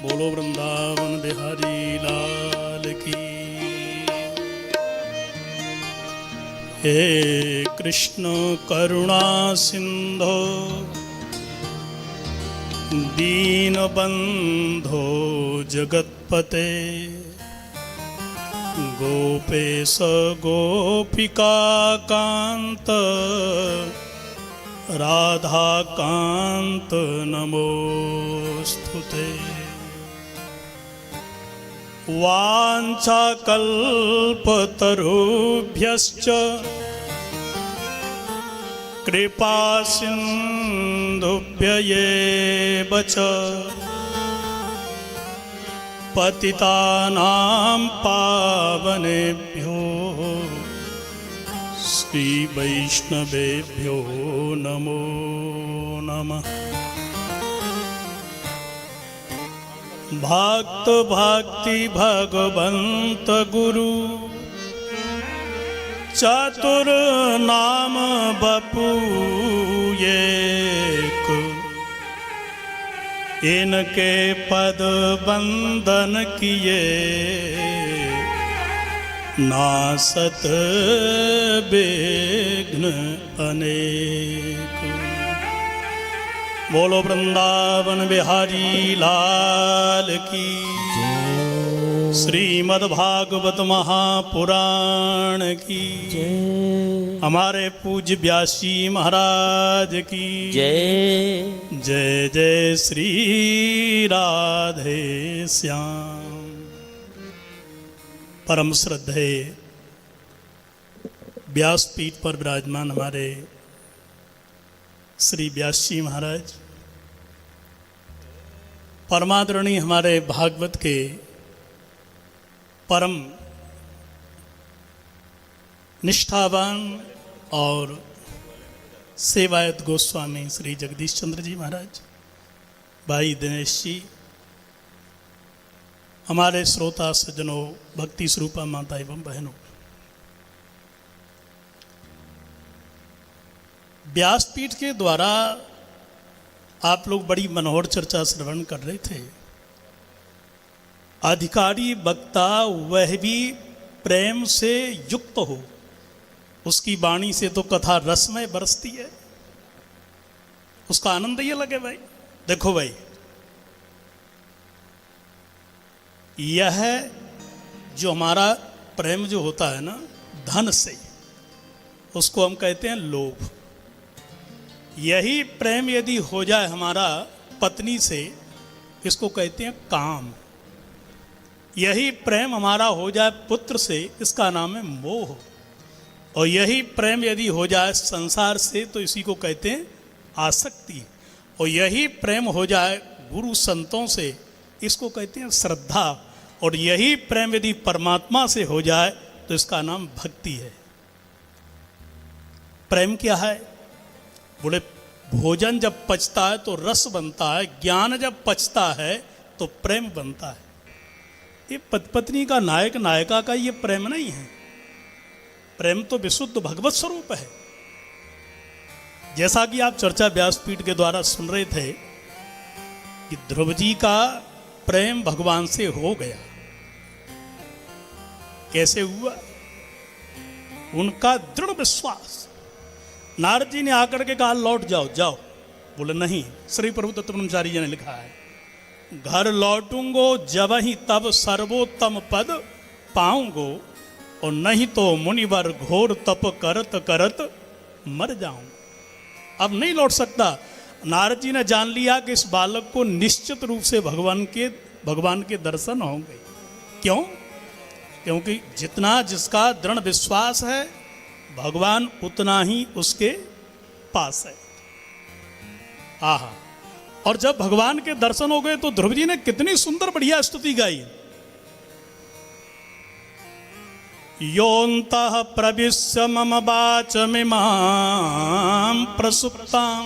बोलो वृंदावन बिहारी लाल की। हे कृष्ण करुणा सिंधो दीनबंधो जगत्पते गोपेश गोपिका कांत राधाकांत नमोस्तुते। वाञ्छाकल्पतरुभ्यश्च कृपासिन्धुभ्यैव च पतितानां पावनेभ्यो श्रीवैष्णवेभ्यो नमो नमः। भक्त भक्ति भगवंत गुरु चतुर नाम बपू एक इनके पद बंदन किए नासत विघ्न अनेक। बोलो वृंदावन बिहारी लाल की। श्रीमद्भागवत महापुराण की। हमारे पूज्य व्यासी महाराज की जय। जय जय श्री राधे श्याम। परम श्रद्धेय व्यासपीठ पर विराजमान हमारे श्री व्यासी महाराज, परमादरणीय हमारे भागवत के परम निष्ठावान और सेवायत गोस्वामी श्री जगदीश चंद्र जी महाराज, भाई दिनेश जी, हमारे श्रोता सज्जनों, भक्ति स्वरूपा माता एवं बहनों, व्यासपीठ के द्वारा आप लोग बड़ी मनोहर चर्चा श्रवण कर रहे थे। अधिकारी वक्ता वह भी प्रेम से युक्त हो, उसकी वाणी से तो कथा रसमय बरसती है, उसका आनंद ये लगे। भाई देखो भाई, यह जो हमारा प्रेम जो होता है ना धन से, उसको हम कहते हैं लोभ। यही प्रेम यदि हो जाए हमारा पत्नी से, इसको कहते हैं काम। यही प्रेम हमारा हो जाए पुत्र से, इसका नाम है मोह। और यही प्रेम यदि हो जाए संसार से, तो इसी को कहते हैं आसक्ति। और यही प्रेम हो जाए गुरु संतों से, इसको कहते हैं श्रद्धा। और यही प्रेम यदि परमात्मा से हो जाए, तो इसका नाम भक्ति है। प्रेम क्या है? बोले भोजन जब पचता है तो रस बनता है, ज्ञान जब पचता है तो प्रेम बनता है। ये पति पत्नी का, नायक नायिका का ये प्रेम नहीं है। प्रेम तो विशुद्ध भगवत स्वरूप है। जैसा कि आप चर्चा व्यासपीठ के द्वारा सुन रहे थे कि ध्रुव जी का प्रेम भगवान से हो गया। कैसे हुआ? उनका दृढ़ विश्वास। नारद जी ने आकर के कहा लौट जाओ जाओ। बोले नहीं, श्री प्रभु दत्त ब्रह्मचारी जी ने लिखा है, घर लौटूंगो जब ही तब सर्वोत्तम पद पाऊंगो, और नहीं तो मुनिवर घोर तप करत करत मर जाऊं। अब नहीं लौट सकता। नारद जी ने जान लिया कि इस बालक को निश्चित रूप से भगवान के दर्शन होंगे। क्यों? क्योंकि जितना जिसका दृढ़ विश्वास है, भगवान उतना ही उसके पास है। आहा। और जब भगवान के दर्शन हो गए तो ध्रुव जी ने कितनी सुंदर बढ़िया स्तुति गाई। योऽन्तः प्रविश्य मम वाचमिमां प्रसुप्तां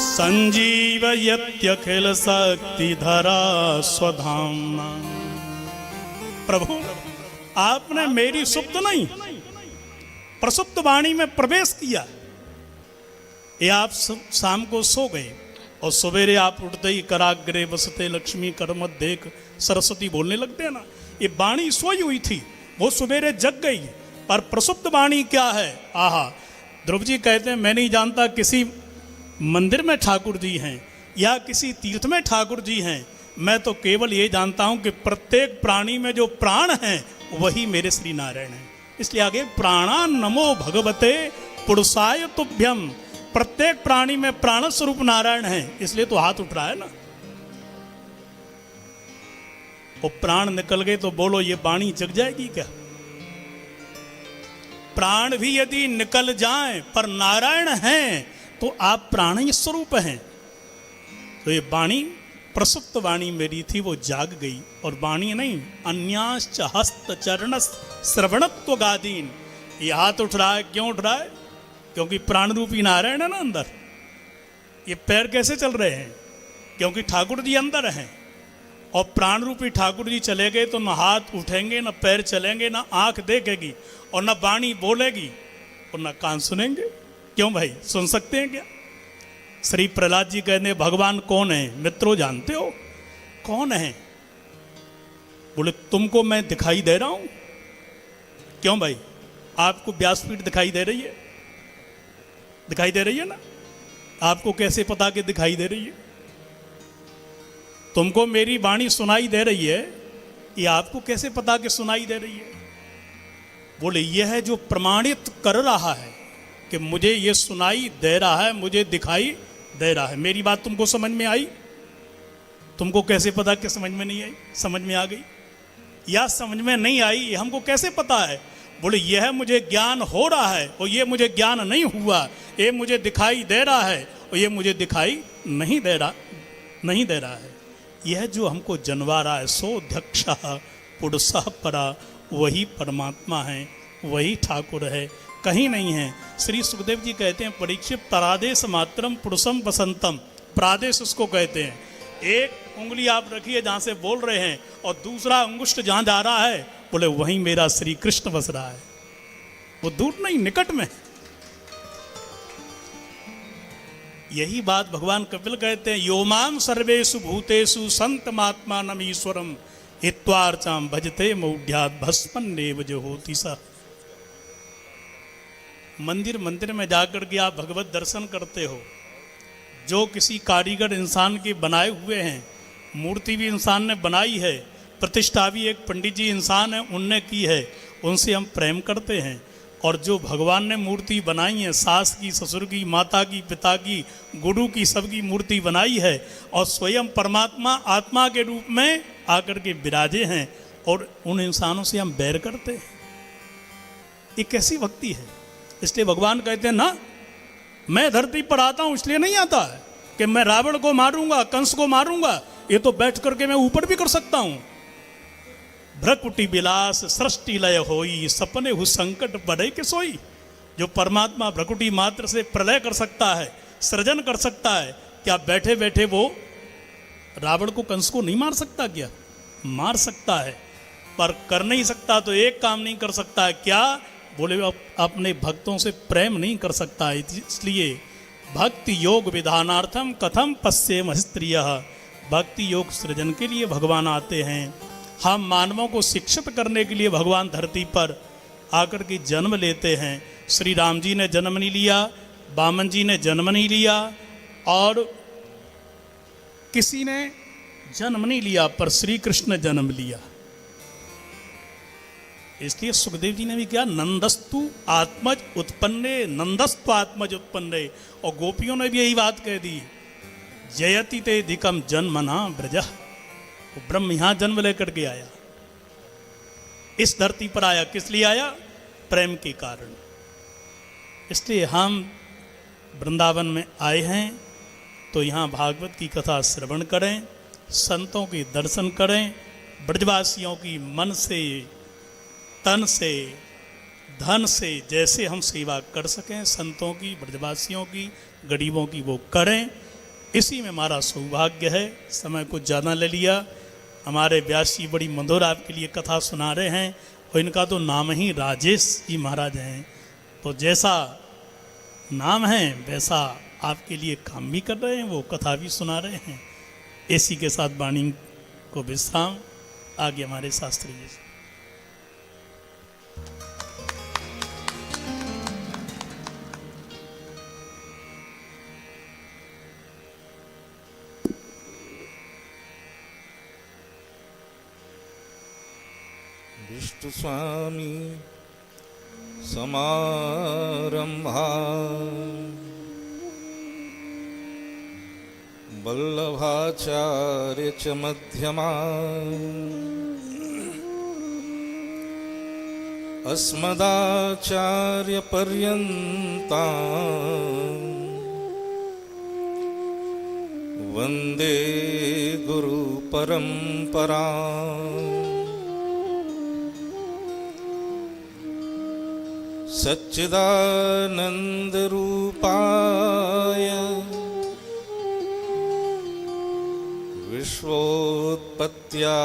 संजीवयत्यखिल शक्तिधरा स्वधाम्ना। प्रभु, आपने मेरी सुप्त नहीं प्रसुप्त वाणी में प्रवेश किया। ये आप शाम को सो गए और सवेरे आप उठते ही कराग्रे बसते लक्ष्मी करमत देख सरस्वती बोलने लगते हैं ना, ये वाणी सोई हुई थी, वो सवेरे जग गई, पर प्रसुप्त वाणी क्या है? आहा, ध्रुव जी कहते हैं मैं नहीं जानता किसी मंदिर में ठाकुर जी हैं या किसी तीर्थ में ठाकुर जी हैं, मैं तो केवल ये जानता हूं कि प्रत्येक प्राणी में जो प्राण हैं वही मेरे श्री नारायण हैं। इसलिए आगे प्राणा नमो भगवते पुरुषाय तुभ्यम, प्रत्येक प्राणी में प्राण स्वरूप नारायण है, इसलिए तो हाथ उठ रहा है ना। वो प्राण निकल गए तो बोलो ये वाणी जग जाएगी क्या? प्राण भी यदि निकल जाएं पर नारायण हैं तो आप प्राण ही स्वरूप हैं। तो ये वाणी प्रसुप्त वाणी मेरी थी, वो जाग गई। और वाणी नहीं, अन्याश्च हस्त चरण श्रवणत्व गादीन, ये हाथ उठ रहा है। क्यों उठ रहा है? क्योंकि प्राण रूपी नारायण है ना अंदर। ये पैर कैसे चल रहे हैं? क्योंकि ठाकुर जी अंदर हैं। और प्राण रूपी ठाकुर जी चले गए तो न हाथ उठेंगे, न पैर चलेंगे, न आंख देखेगी, और न वाणी बोलेगी, और न कान सुनेंगे। क्यों भाई, सुन सकते हैं क्या? श्री प्रहलाद जी कहने भगवान कौन है? मित्रों जानते हो कौन है? बोले तुमको मैं दिखाई दे रहा हूं। क्यों भाई, आपको व्यासपीठ दिखाई दे रही है? दिखाई दे रही है ना? आपको कैसे पता कि दिखाई दे रही है? तुमको मेरी वाणी सुनाई दे रही है, ये आपको कैसे पता कि सुनाई दे रही है? बोले यह है जो प्रमाणित कर रहा है कि मुझे ये सुनाई दे रहा है, मुझे दिखाई दे रहा है। मेरी बात तुमको समझ में आई? तुमको कैसे पता कि समझ में नहीं आई? समझ में आ गई या समझ में नहीं आई, ये हमको कैसे पता है? बोले यह मुझे ज्ञान हो रहा है और ये मुझे ज्ञान नहीं हुआ, ये मुझे दिखाई दे रहा है और ये मुझे दिखाई नहीं दे रहा है। यह जो हमको जनवा रहा है सो अध्यक्ष पुरुषः परा, वही परमात्मा है, वही ठाकुर है, कहीं नहीं है। श्री सुखदेव जी कहते हैं परीक्षित परादेश मात्रम पुरुषम बसंतम, प्रादेश उसको कहते हैं। एक उंगली आप रखिए जहाँ से बोल रहे हैं और दूसरा अंगुष्ठ जहाँ जा रहा है, बोले वहीं मेरा श्री कृष्ण बस रहा है। वो दूर नहीं, निकट में। यही बात भगवान कपिल कहते हैं, योमाम सर्वेषु भूतेषु संतमात्मानम ईश्वरम हित्वार्चाम भजते मौढ़्यात् भस्मन्नेव जो होति सा। मंदिर में जाकर के आप भगवत दर्शन करते हो, जो किसी कारीगर इंसान के बनाए हुए हैं, मूर्ति भी इंसान ने बनाई है, प्रतिष्ठा भी एक पंडित जी इंसान है उनने की है, उनसे हम प्रेम करते हैं। और जो भगवान ने मूर्ति बनाई है, सास की, ससुर की, माता की, पिता की, गुरु की, सबकी मूर्ति बनाई है, और स्वयं परमात्मा आत्मा के रूप में आकर के विराजे हैं, और उन इंसानों से हम बैर करते हैं। ये कैसी भक्ति है? इसलिए भगवान कहते हैं ना, मैं धरती पर आता हूं इसलिए नहीं आता है कि मैं रावण को मारूंगा, कंस को मारूंगा। ये तो बैठ करके मैं ऊपर भी कर सकता हूं। भ्रकुटी विलास सृष्टि लय होई, सपने हु संकट पड़े के सोई। जो परमात्मा भ्रकुटी मात्र से प्रलय कर सकता है, सृजन कर सकता है, क्या बैठे बैठे वो रावण को, कंस को नहीं मार सकता? क्या मार सकता है, पर कर नहीं सकता। तो एक काम नहीं कर सकता है, क्या? बोले अपने भक्तों से प्रेम नहीं कर सकता है। इसलिए भक्ति योग विधानार्थम कथम पश्येम स्त्रियः, भक्ति योग सृजन के लिए भगवान आते हैं। हम मानवों को शिक्षित करने के लिए भगवान धरती पर आकर के जन्म लेते हैं। श्री राम जी ने जन्म नहीं लिया, वामन जी ने जन्म नहीं लिया, और किसी ने जन्म नहीं लिया, पर श्री कृष्ण ने जन्म लिया। इसलिए सुखदेव जी ने भी क्या, नंदस्तु आत्मज उत्पन्ने, नंदस्तु आत्मज उत्पन्ने। और गोपियों ने भी यही बात कह दी, जयति ते धिकम जन्मना ब्रजः। वो ब्रह्म यहां जन्म लेकर के आया, इस धरती पर आया। किस लिए आया? प्रेम के कारण। इसलिए हम वृंदावन में आए हैं तो यहाँ भागवत की कथा श्रवण करें, संतों के दर्शन करें, ब्रजवासियों की मन से, तन से, धन से जैसे हम सेवा कर सकें, संतों की, ब्रजवासियों की, गरीबों की, वो करें। इसी में हमारा सौभाग्य है। समय कुछ ज़्यादा ले लिया। हमारे व्यास जी बड़ी मधुर आपके लिए कथा सुना रहे हैं, और इनका तो नाम ही राजेश जी महाराज हैं। तो जैसा नाम है वैसा आपके लिए काम भी कर रहे हैं, वो कथा भी सुना रहे हैं। इसी के साथ वाणी को विश्राम। आगे हमारे शास्त्री जी। विष्णु स्वामी समारंभा वल्लभाचार्य च मध्यमा अस्मदाचार्य पर्यन्ता वन्दे गुरु परंपरा। सच्चिदानंद रूपाय विश्वोत्पत्त्या